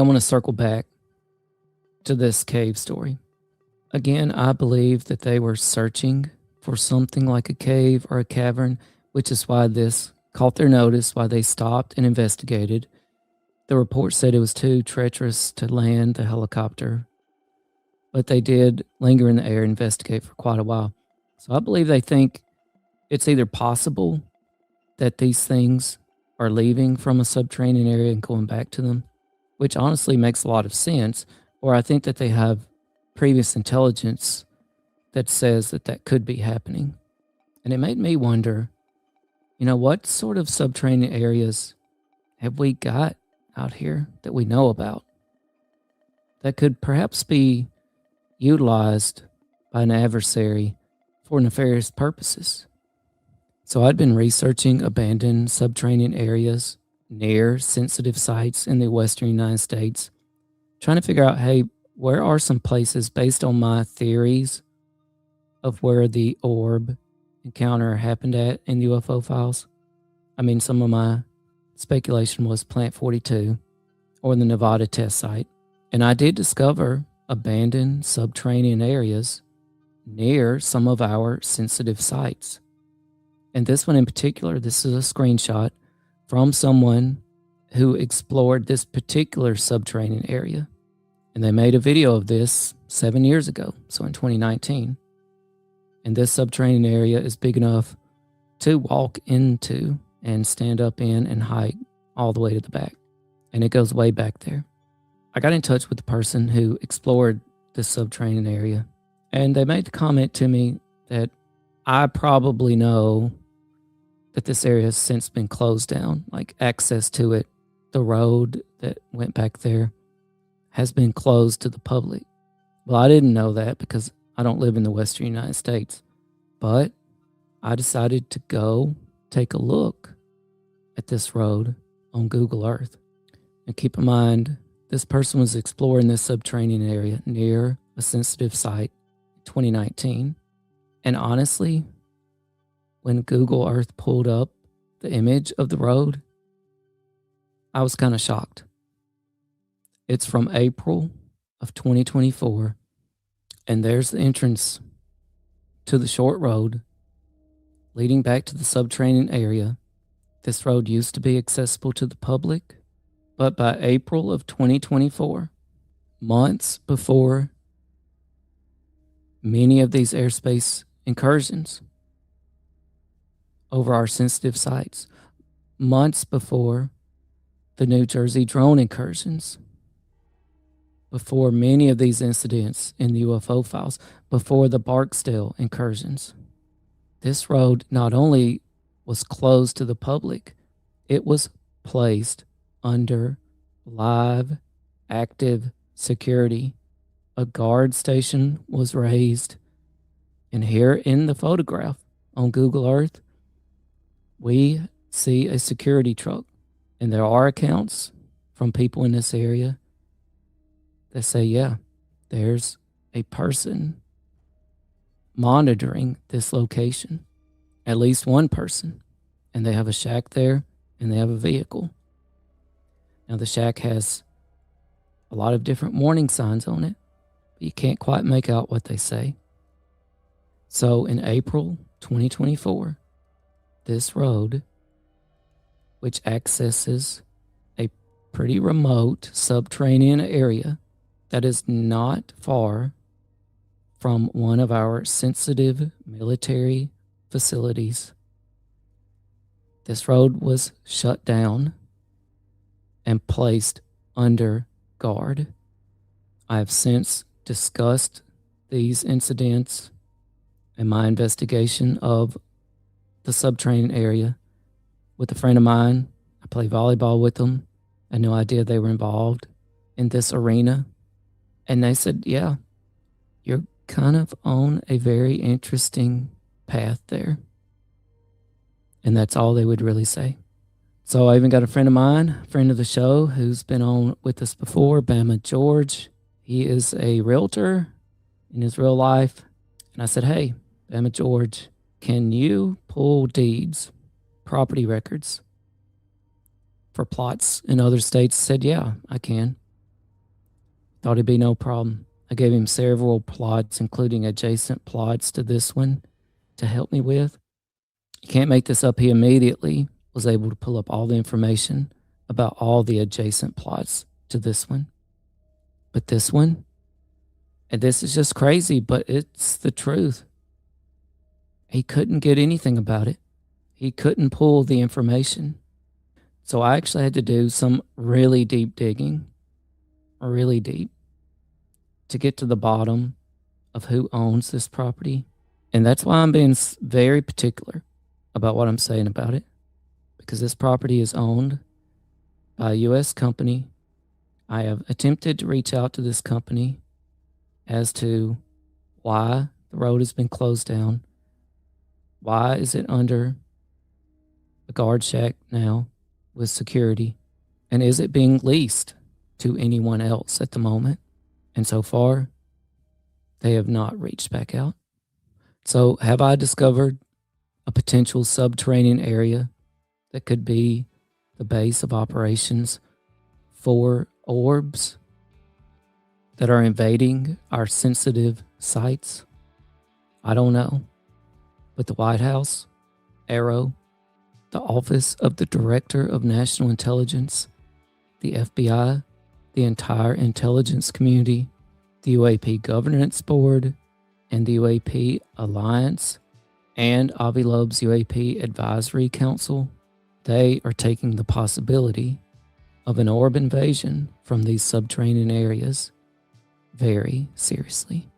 I want to circle back to this cave story. Again, I believe that they were searching for something like a cave or a cavern, which is why this caught their notice, why they stopped and investigated. The report said it was too treacherous to land the helicopter, but they did linger in the air and investigate for quite a while. So I believe they think it's either possible that these things are leaving from a subterranean area and going back to them, which honestly makes a lot of sense, or I think that they have previous intelligence that says that that could be happening. And it made me wonder, what sort of subterranean areas have we got out here that we know about that could perhaps be utilized by an adversary for nefarious purposes? So I'd been researching abandoned subterranean areas near sensitive sites in the western United States, trying to figure out, hey, where are some places based on my theories of where the orb encounter happened at in UFO files? I mean, some of my speculation was Plant 42 or the Nevada test site. And I did discover abandoned subterranean areas near some of our sensitive sites. And this one in particular, this is a screenshot from someone who explored this particular subterranean area. And they made a video of this 7 years ago, so in 2019. And this subterranean area is big enough to walk into and stand up in and hike all the way to the back. And it goes way back there. I got in touch with the person who explored this subterranean area, and they made the comment to me that I probably know that this area has since been closed down, like access to it, the road that went back there has been closed to the public. Well, I didn't know that because I don't live in the western United States, but I decided to go take a look at this road on Google Earth. And keep in mind, this person was exploring this subterranean area near a sensitive site in 2019. And honestly, when Google Earth pulled up the image of the road, I was kind of shocked. It's from April of 2024, and there's the entrance to the short road leading back to the subterranean area. This road used to be accessible to the public, but by April of 2024, months before many of these airspace incursions over our sensitive sites, months before the New Jersey drone incursions, before many of these incidents in the UFO files, before the Barksdale incursions, this road not only was closed to the public, it was placed under live, active security. A guard station was raised. And here in the photograph on Google Earth, we see a security truck. And there are accounts from people in this area that say, yeah, there's a person monitoring this location, at least one person. And they have a shack there and they have a vehicle. Now, the shack has a lot of different warning signs on it, but you can't quite make out what they say. So in April 2024, this road, which accesses a pretty remote subterranean area that is not far from one of our sensitive military facilities, this road was shut down and placed under guard. I have since discussed these incidents and my investigation of the subterranean area with a friend of mine. I play volleyball with them. I had no idea they were involved in this arena. And they said, yeah, you're kind of on a very interesting path there. And that's all they would really say. So I even got a friend of mine, friend of the show, who's been on with us before, Bama George. He is a realtor in his real life. And I said, hey, Bama George, can you pull deeds, property records for plots in other states? He said, yeah, I can. Thought it'd be no problem. I gave him several plots, including adjacent plots to this one, to help me with. You can't make this up. He immediately was able to pull up all the information about all the adjacent plots to this one. But this one, and this is just crazy, but it's the truth. He couldn't get anything about it. He couldn't pull the information. So I actually had to do some really deep digging, really deep, to get to the bottom of who owns this property. And that's why I'm being very particular about what I'm saying about it, because this property is owned by a U.S. company. I have attempted to reach out to this company as to why the road has been closed down. Why is it under a guard shack now with security? And is it being leased to anyone else at the moment? And so far, they have not reached back out. So have I discovered a potential subterranean area that could be the base of operations for orbs that are invading our sensitive sites? I don't know. But the White House, Arrow, the Office of the Director of National Intelligence, the FBI, the entire intelligence community, the UAP Governance Board, and the UAP Alliance, and Avi Loeb's UAP Advisory Council, they are taking the possibility of an orb invasion from these subterranean areas very seriously.